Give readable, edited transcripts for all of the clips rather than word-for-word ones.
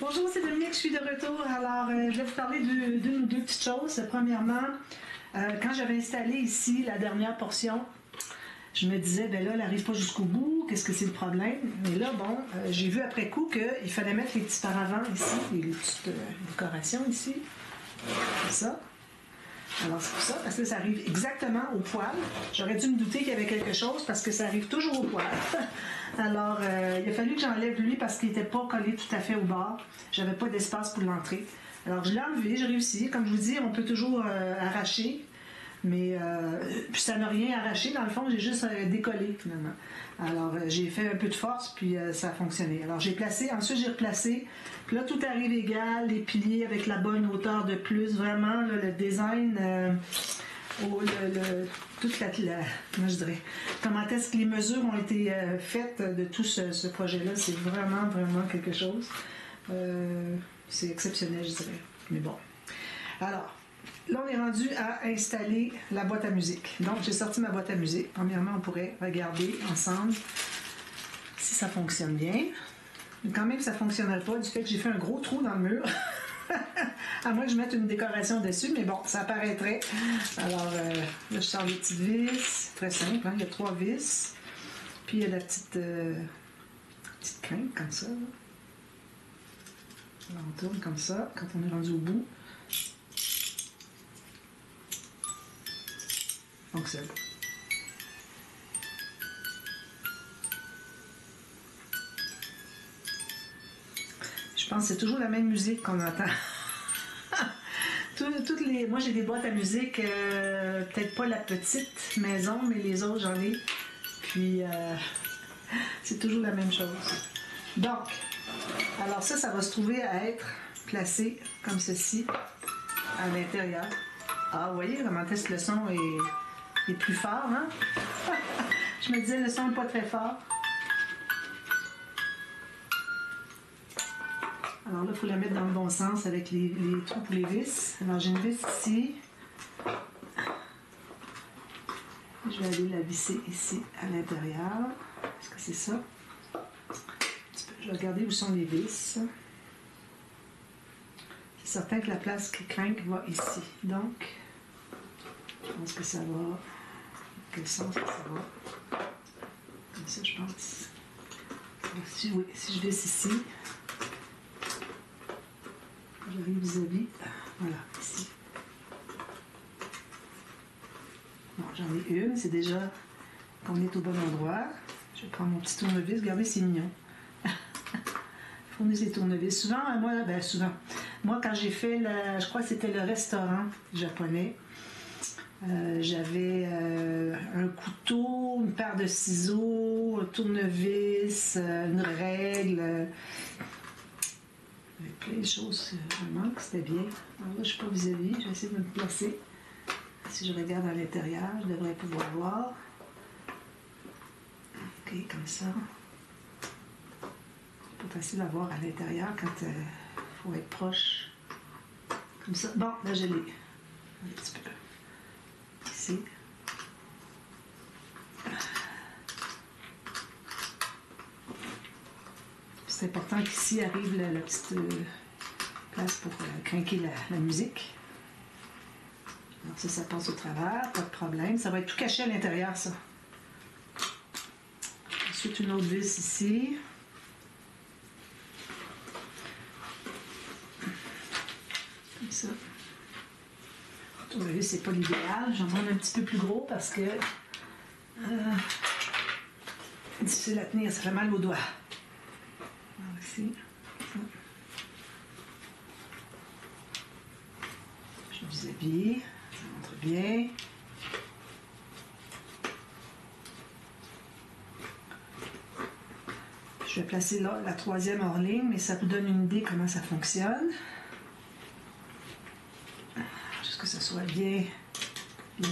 Bonjour, c'est Dominique, je suis de retour. Alors, je vais vous parler d'une ou deux petites choses. Premièrement, quand j'avais installé ici la dernière portion, je me disais, ben là, elle n'arrive pas jusqu'au bout, qu'est-ce que c'est le problème? Mais là, bon, j'ai vu après coup qu'il fallait mettre les petits paravents ici, les petites décorations ici, comme ça. Alors, c'est pour ça, parce que ça arrive exactement au poil. J'aurais dû me douter qu'il y avait quelque chose, parce que ça arrive toujours au poil. Alors, il a fallu que j'enlève lui, parce qu'il n'était pas collé tout à fait au bord. J'avais pas d'espace pour l'entrée. Alors, je l'ai enlevé, j'ai réussi. Comme je vous dis, on peut toujours arracher. Mais puis ça n'a rien arraché, dans le fond, j'ai juste décollé finalement. Alors j'ai fait un peu de force, puis ça a fonctionné. Alors j'ai placé, ensuite j'ai replacé, puis là tout arrive égal, les piliers avec la bonne hauteur de plus, vraiment là, le design, toute moi je dirais, comment est-ce que les mesures ont été faites de tout ce projet-là, c'est vraiment, vraiment quelque chose. C'est exceptionnel, je dirais. Mais bon. Alors, là, on est rendu à installer la boîte à musique. Donc, j'ai sorti ma boîte à musique. Premièrement, on pourrait regarder ensemble si ça fonctionne bien. Mais quand même, ça ne fonctionnerait pas du fait que j'ai fait un gros trou dans le mur. À moins que je mette une décoration dessus, mais bon, ça apparaîtrait. Alors, là, je sors les petites vis. Très simple, hein? Il y a 3 vis. Puis, il y a la petite crinque, comme ça. Là. Alors, on tourne comme ça, quand on est rendu au bout. Fonctionne. Je pense que c'est toujours la même musique qu'on entend. Moi, j'ai des boîtes à musique, peut-être pas la petite maison, mais les autres, j'en ai. Puis, c'est toujours la même chose. Donc, alors ça va se trouver à être placé comme ceci à l'intérieur. Ah, vous voyez comment est-ce que le son est plus fort, hein? Je me disais, le son n'est pas très fort. Alors là, il faut la mettre dans le bon sens avec les trous pour les vis. Alors, j'ai une vis ici. Je vais aller la visser ici, à l'intérieur. Est-ce que c'est ça? Je vais regarder où sont les vis. C'est certain que la place qui crinque va ici. Donc, je pense que ça va... Quel sens que ça va? Comme ça, je pense. Oui, si je visse ici, j'arrive vis-à-vis. Voilà, ici. Bon, j'en ai une, c'est déjà qu'on est au bon endroit. Je vais prendre mon petit tournevis. Regardez, c'est mignon. Fournir ces tournevis. Souvent, moi, quand j'ai fait, je crois que c'était le restaurant japonais, j'avais un couteau, une paire de ciseaux, un tournevis, une règle. Il y avait plein de choses vraiment que c'était bien. Alors là, je ne suis pas vis-à-vis, je vais essayer de me placer. Si je regarde à l'intérieur, je devrais pouvoir voir. Ok, comme ça. C'est pas facile à voir à l'intérieur quand il faut être proche. Comme ça. Bon, là, je l'ai. Un petit peu. Ici. C'est important qu'ici arrive la petite place pour crinquer la musique. Alors ça passe au travers, pas de problème. Ça va être tout caché à l'intérieur, ça. Ensuite, une autre vis ici. Comme ça. Vous voyez, c'est pas l'idéal. J'en prends un petit peu plus gros parce que difficile à tenir, ça fait mal aux doigts. Alors ici, je vis-à-vis, ça montre bien. Je vais placer là la 3e hors ligne, mais ça vous donne une idée comment ça fonctionne. Juste que ça soit bien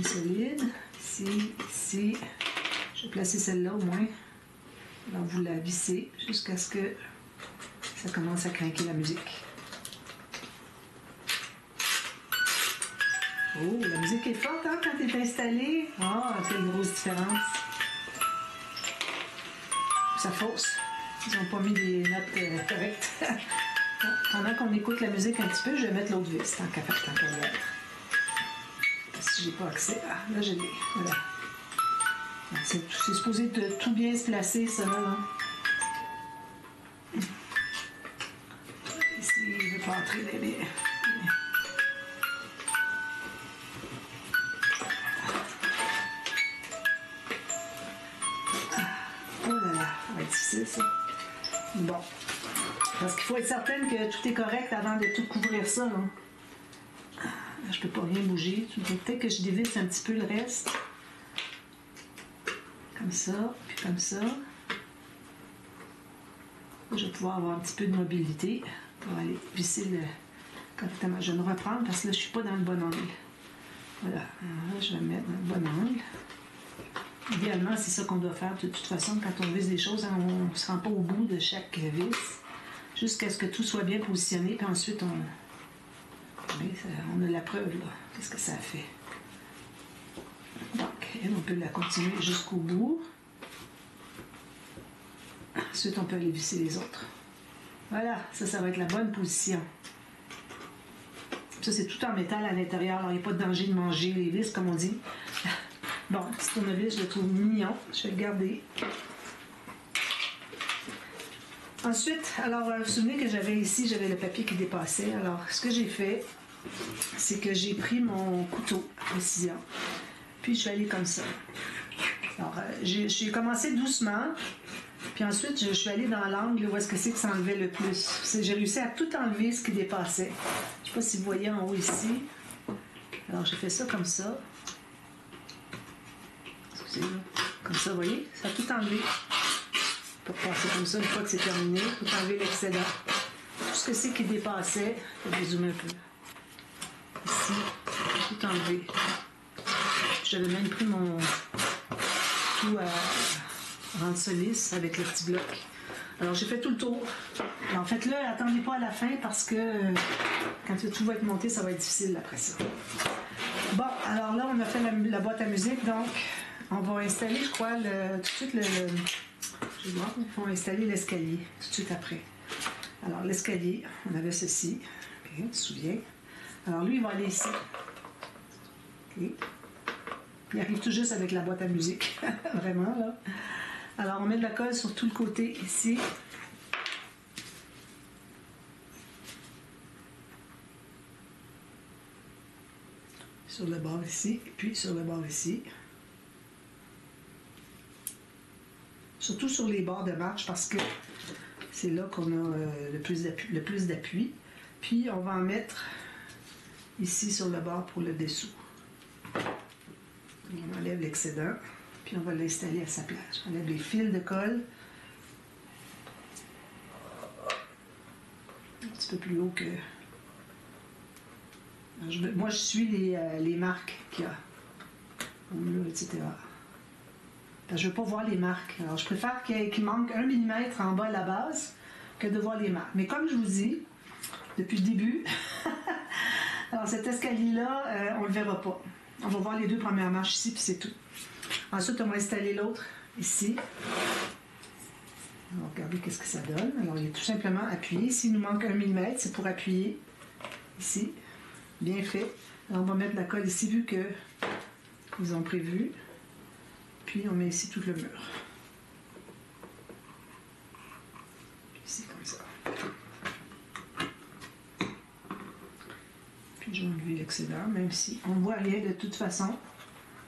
solide. Ici, ici. Je vais placer celle-là au moins. Alors vous la vissez jusqu'à ce que ça commence à crinquer la musique. Oh, la musique est forte hein, quand elle est installée. Ah, quelle grosse différence. Ça fausse. Ils n'ont pas mis des notes correctes. Pendant qu'on écoute la musique un petit peu, je vais mettre l'autre vis, tant qu'à y être. Si j'ai pas accès. Ah, là, je l'ai. Voilà. C'est supposé de tout bien se placer, ça, là. Ici, il ne veut pas entrer les... Oh là là, ça va être difficile, ça. Bon. Parce qu'il faut être certaine que tout est correct avant de tout couvrir ça, là. Là, je peux pas rien bouger. Peut-être que je dévisse un petit peu le reste. Comme ça, puis comme ça. Je vais pouvoir avoir un petit peu de mobilité pour aller visser le... correctement. Je vais me reprendre parce que là, je ne suis pas dans le bon angle. Voilà. Alors là, je vais me mettre dans le bon angle. Idéalement, c'est ça qu'on doit faire. De toute façon, quand on vise des choses, hein, on ne se rend pas au bout de chaque vis. Jusqu'à ce que tout soit bien positionné. Puis ensuite, on a la preuve, là. Qu'est-ce que ça fait? Donc, on peut la continuer jusqu'au bout. Ensuite, on peut aller visser les autres. Voilà, ça va être la bonne position. Ça, c'est tout en métal à l'intérieur. Alors, il n'y a pas de danger de manger les vis, comme on dit. Bon, petit tournevis, je le trouve mignon. Je vais le garder. Ensuite, alors, vous vous souvenez que j'avais ici, j'avais le papier qui dépassait. Alors, ce que j'ai fait, c'est que j'ai pris mon couteau à précision. Puis, je vais aller comme ça. Alors, j'ai commencé doucement. Puis ensuite, je suis allée dans l'angle où est-ce que c'est que ça enlevait le plus. J'ai réussi à tout enlever ce qui dépassait. Je ne sais pas si vous voyez en haut ici. Alors, j'ai fait ça comme ça. Excusez-moi. Comme ça, vous voyez? Ça a tout enlevé. Pour passer comme ça, une fois que c'est terminé, il faut enlever l'excédent. Tout ce que c'est qui dépassait, je vais zoomer un peu. Ici, tout enlevé. J'avais même pris mon tout à rendre ça lisse avec le petit bloc. Alors, j'ai fait tout le tour. En fait, là, attendez pas à la fin parce que quand tout va être monté, ça va être difficile après ça. Bon, alors là, on a fait la boîte à musique, donc on va installer, je crois, tout de suite je vais voir, on va installer l'escalier tout de suite après. Alors, l'escalier, on avait ceci. OK, tu te souviens? Alors, lui, il va aller ici. OK. Il arrive tout juste avec la boîte à musique. Vraiment, là. Alors, on met de la colle sur tout le côté ici. Sur le bord ici, et puis sur le bord ici. Surtout sur les bords de marche parce que c'est là qu'on a le plus d'appui. Puis, on va en mettre ici sur le bord pour le dessous. On enlève l'excédent. Puis on va l'installer à sa place. On enlève les fils de colle. Un petit peu plus haut que... Moi, je suis les marques qu'il y a au mur, etc. Parce que je ne veux pas voir les marques. Alors, je préfère qu'il manque 1 mm en bas à la base que de voir les marques. Mais comme je vous dis, depuis le début, alors cet escalier-là, on ne le verra pas. On va voir les 2 premières marches ici, puis c'est tout. Ensuite, on va installer l'autre ici. On va regarder qu'est-ce que ça donne. Alors, il est tout simplement appuyé. S'il nous manque 1 mm, c'est pour appuyer ici. Bien fait. Alors, on va mettre la colle ici, vu qu'ils ont prévu. Puis, on met ici tout le mur. Puis ici, comme ça. Puis, je vais enlever l'excédent, même si on ne voit rien de toute façon.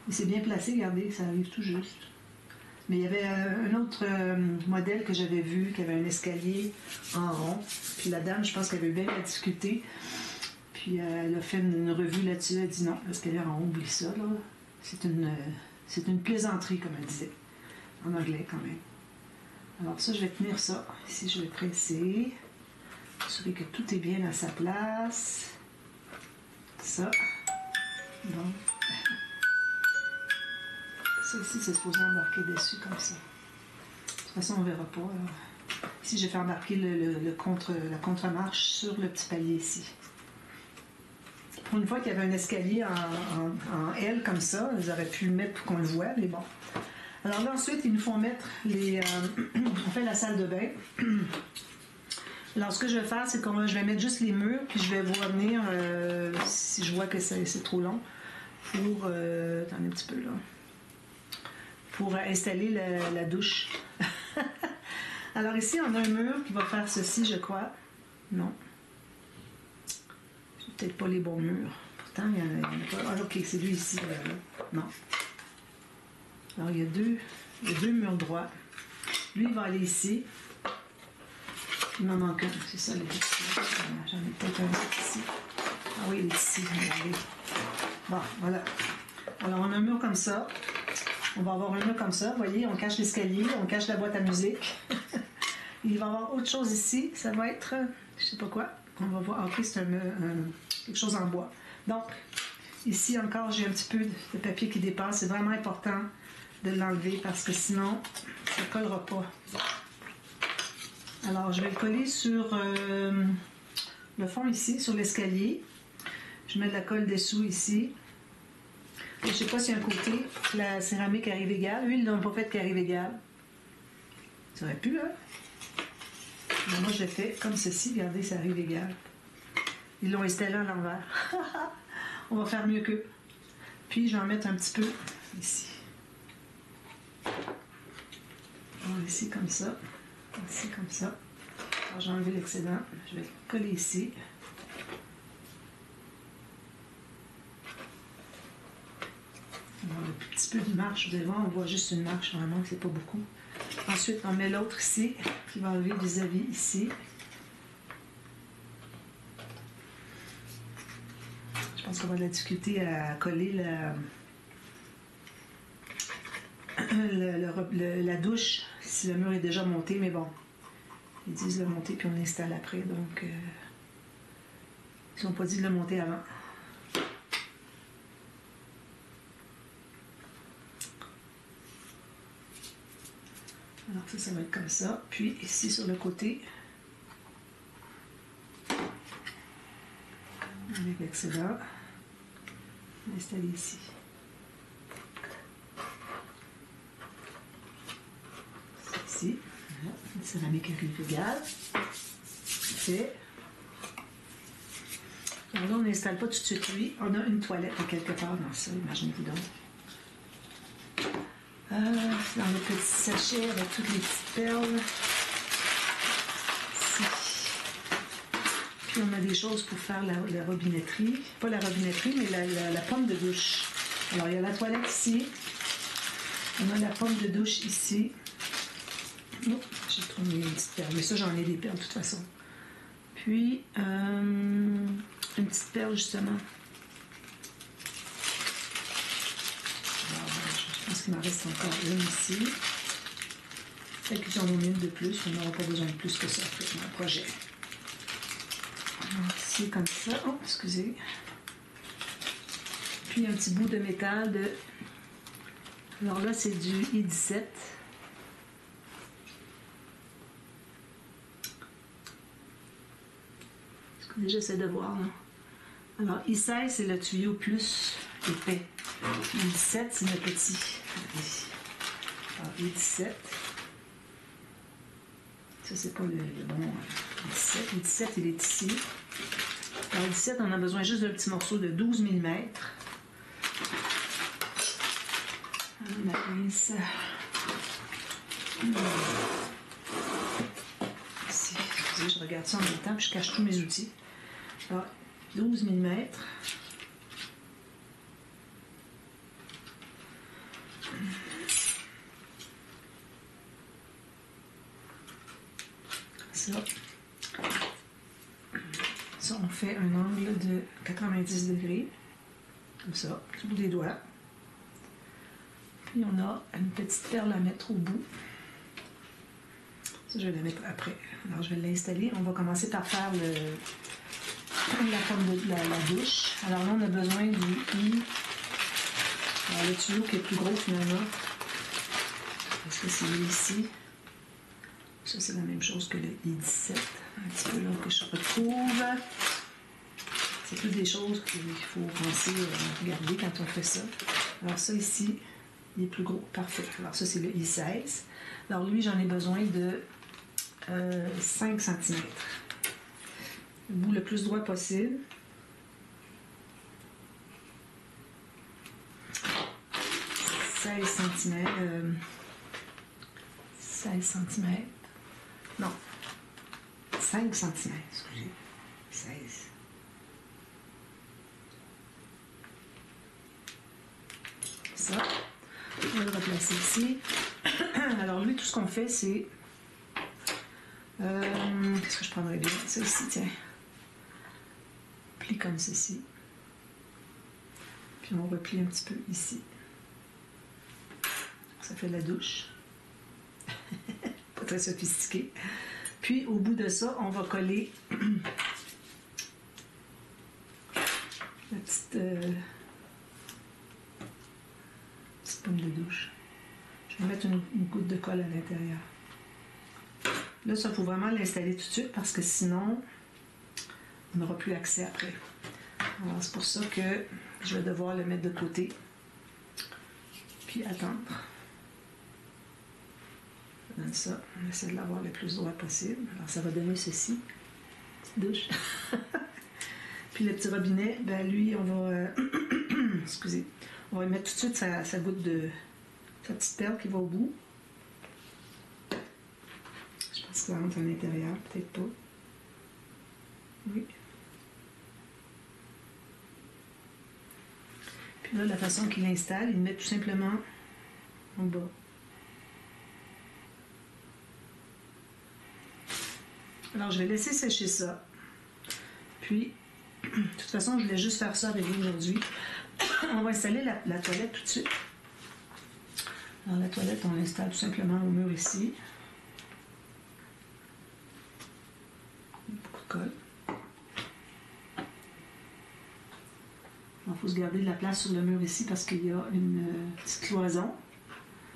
Et c'est bien placé, regardez, ça arrive tout juste. Mais il y avait un autre modèle que j'avais vu, qui avait un escalier en rond. Puis la dame, je pense qu'elle avait bien la difficulté. Puis elle a fait une revue là-dessus. Elle a dit non, l'escalier en rond, oublie ça, là. C'est une plaisanterie, comme elle disait. En anglais, quand même. Alors ça, je vais tenir ça. Ici, je vais presser. Assurer que tout est bien à sa place. Ça. Bon. Ça ici, c'est supposé embarquer dessus comme ça. De toute façon, on ne verra pas. Alors. Ici, je vais faire embarquer la contre-marche sur le petit palier ici. Pour une fois qu'il y avait un escalier en L comme ça, ils auraient pu le mettre pour qu'on le voit, mais bon. Alors là, ensuite, il nous faut mettre on fait la salle de bain. Alors, ce que je vais faire, c'est que je vais mettre juste les murs, puis je vais vous revenir si je vois que c'est trop long pour. Attendez un petit peu là. Pour installer la douche. Alors, ici, on a un mur qui va faire ceci, je crois. Non. C'est peut-être pas les bons murs. Pourtant, il y en a pas. Ah, ok, c'est lui ici. Non. Alors, il y a deux murs droits. Lui, il va aller ici. Il m'en manque un, c'est ça, le petit. J'en ai peut-être un autre ici. Ah oui, il est ici. Regardez. Bon, voilà. Alors, on a un mur comme ça. On va avoir un mur comme ça. Vous voyez, on cache l'escalier, on cache la boîte à musique. Il va y avoir autre chose ici. Ça va être, je sais pas quoi. On va voir. Ok, c'est quelque chose en bois. Donc, ici encore, j'ai un petit peu de papier qui dépasse. C'est vraiment important de l'enlever parce que sinon, ça ne collera pas. Alors, je vais le coller sur le fond ici, sur l'escalier. Je mets de la colle dessous ici. Je ne sais pas si un côté, la céramique arrive égale. Lui, ils ne l'ont pas fait qui arrive égale. Ça aurait pu, hein? Mais moi, je l'ai fait comme ceci. Regardez, ça arrive égal. Ils l'ont installé à l'envers. On va faire mieux qu'eux. Puis, je vais en mettre un petit peu ici. Alors, ici, comme ça. Ici, comme ça. Alors, j'ai enlevé l'excédent. Je vais coller ici. On a un petit peu de marche devant. On voit juste une marche, vraiment, c'est pas beaucoup. Ensuite, on met l'autre ici, qui va enlever vis-à-vis ici. Je pense qu'on va avoir de la difficulté à coller la douche si le mur est déjà monté, mais bon, ils disent le monter puis on l'installe après, donc ils n'ont pas dit de le monter avant. Alors ça va être comme ça. Puis ici sur le côté, avec l'excédent, on va installer ici. Ici, voilà, une céramique arrive égale. Fait. Alors là, on n'installe pas tout de suite lui. On a une toilette quelque part dans ça, imaginez-vous donc. Dans le petit sachet avec toutes les petites perles. Ici. Puis on a des choses pour faire la robinetterie. Pas la robinetterie, mais la pomme de douche. Alors il y a la toilette ici. On a la pomme de douche ici. Oh, j'ai trouvé une petite perle. Mais ça, j'en ai des perles de toute façon. Puis une petite perle justement. Je pense qu'il m'en reste encore une ici. Fait que j'en ai une de plus, on n'aura pas besoin de plus que ça pour mon projet. Donc ici comme ça. Oh, excusez. Puis un petit bout de métal de. Alors là, c'est du I17. J'essaie de voir. Là. Alors, I16, c'est le tuyau plus épais. I17, c'est le petit. Alors, I17. Ça, c'est pas le bon I17. I17, il est ici. Alors, I17, on a besoin juste d'un petit morceau de 12 mm. Ma pince. Ici, je regarde ça en même temps, puis je cache tous mes outils. Alors, 12 mm. Ça, on fait un angle de 90 degrés, comme ça, du bout des doigts. Puis on a une petite perle à mettre au bout. Ça, je vais la mettre après. Alors, je vais l'installer. On va commencer par faire la forme de la douche. Alors là, on a besoin du I. Alors, le tuyau qui est plus gros finalement. Parce que c'est ici. Ça, c'est la même chose que le I17. Un petit peu là que je retrouve. C'est toutes des choses qu'il faut penser à regarder quand on fait ça. Alors ça ici, il est plus gros. Parfait. Alors ça, c'est le I16. Alors lui, j'en ai besoin de 5 cm. le bout le plus droit possible. 16 cm. 16 cm. Non. 5 cm, excusez. 16. Ça. On va le replacer ici. Alors lui, tout ce qu'on fait, c'est... qu'est-ce que je prendrais bien? Ça ici, tiens. Plie comme ceci. Puis on replie un petit peu ici. Ça fait la douche. Pas très sophistiqué. Puis au bout de ça, on va coller la petite pomme de douche. Je vais mettre une goutte de colle à l'intérieur. Là, ça, il faut vraiment l'installer tout de suite parce que sinon, on n'aura plus accès après. Alors, c'est pour ça que je vais devoir le mettre de côté. Puis attendre. Je donne ça. On essaie de l'avoir le plus droit possible. Alors, ça va donner ceci. Petite douche. Puis le petit robinet, ben lui, on va... excusez. On va mettre tout de suite sa goutte de... sa petite perle qui va au bout. Je pense que ça rentre à l'intérieur, peut-être pas. Oui. Puis là, la façon qu'il l'installe, il le met tout simplement en bas. Alors, je vais laisser sécher ça. Puis, de toute façon, je voulais juste faire ça avec vous aujourd'hui. On va installer la toilette tout de suite. Alors, la toilette, on l'installe tout simplement au mur ici. Beaucoup de colle. Il faut se garder de la place sur le mur ici parce qu'il y a une petite cloison.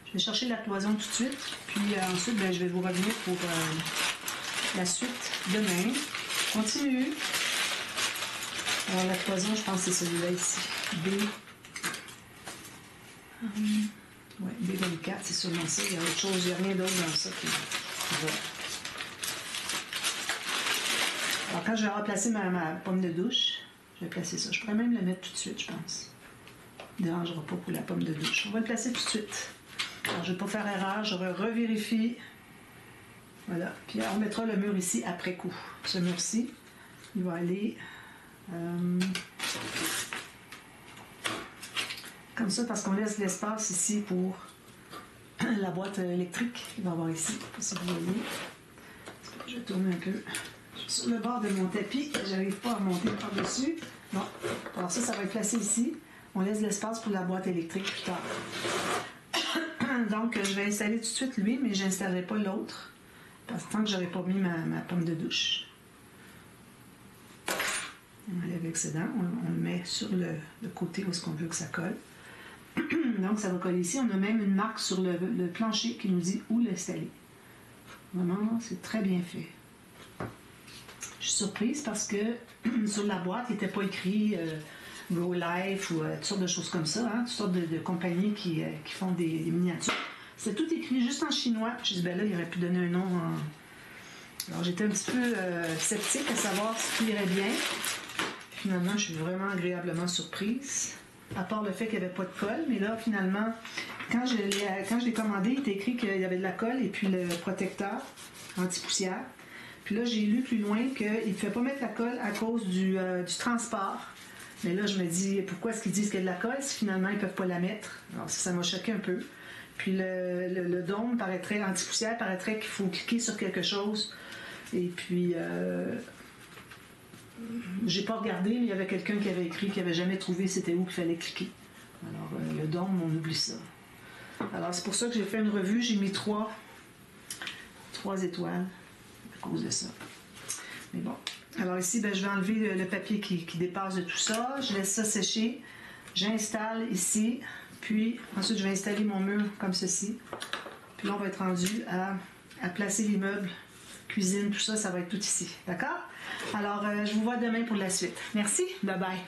Je vais chercher la cloison tout de suite. Puis ensuite, ben, je vais vous revenir pour la suite demain. Continue. Alors, la cloison, je pense que c'est celui-là ici. B. Ouais, B24, c'est sûrement ça. Il y a autre chose, il n'y a rien d'autre dans ça qui va. Alors, quand je vais remplacer ma pomme de douche, je vais placer ça. Je pourrais même le mettre tout de suite, je pense. Il ne dérangera pas pour la pomme de douche. On va le placer tout de suite. Alors, je ne vais pas faire erreur, je revérifie. Voilà. Puis, on mettra le mur ici après coup. Ce mur-ci, il va aller... comme ça, parce qu'on laisse l'espace ici pour la boîte électrique qu'il va y avoir ici. Si vous voyez. Je vais tourner un peu. Je suis sur le bord de mon tapis. J'arrive pas à monter par-dessus. Bon. Alors ça va être placé ici. On laisse l'espace pour la boîte électrique plus tard. Donc, je vais installer tout de suite lui, mais je n'installerai pas l'autre. Parce que tant que je n'aurai pas mis ma pomme de douche. On enlève l'excédent, on le met sur le côté où est-ce qu'on veut que ça colle. Donc, ça va coller ici. On a même une marque sur le plancher qui nous dit où l'installer. Vraiment, c'est très bien fait. Je suis surprise parce que sur la boîte, il n'était pas écrit Grow Life ou toutes sortes de choses comme ça. Hein, toutes sortes de compagnies qui font des miniatures. C'est tout écrit juste en chinois. Je me suis dit, ben là, il aurait pu donner un nom en... Alors, j'étais un petit peu sceptique à savoir ce qui irait bien. Finalement, je suis vraiment agréablement surprise. À part le fait qu'il n'y avait pas de colle. Mais là, finalement, quand je l'ai commandé, il était écrit qu'il y avait de la colle et puis le protecteur anti-poussière. Puis là, j'ai lu plus loin qu'il ne fait pas mettre la colle à cause du transport. Mais là, je me dis, pourquoi est-ce qu'ils disent qu'il y a de la colle si finalement, ils ne peuvent pas la mettre? Alors, ça m'a choqué un peu. Puis le dôme paraîtrait, anti-poussière, paraîtrait qu'il faut cliquer sur quelque chose. Et puis, j'ai pas regardé, mais il y avait quelqu'un qui avait écrit qu'il n'avait jamais trouvé c'était où qu'il fallait cliquer. Alors, le dôme, on oublie ça. Alors, c'est pour ça que j'ai fait une revue. J'ai mis 3 étoiles à cause de ça. Mais bon. Alors ici, ben, je vais enlever le papier qui dépasse de tout ça. Je laisse ça sécher. J'installe ici. Puis, ensuite, je vais installer mon mur comme ceci. Puis là, on va être rendu à placer les meubles, cuisine, tout ça, ça va être tout ici. D'accord? Alors, je vous vois demain pour la suite. Merci. Bye bye.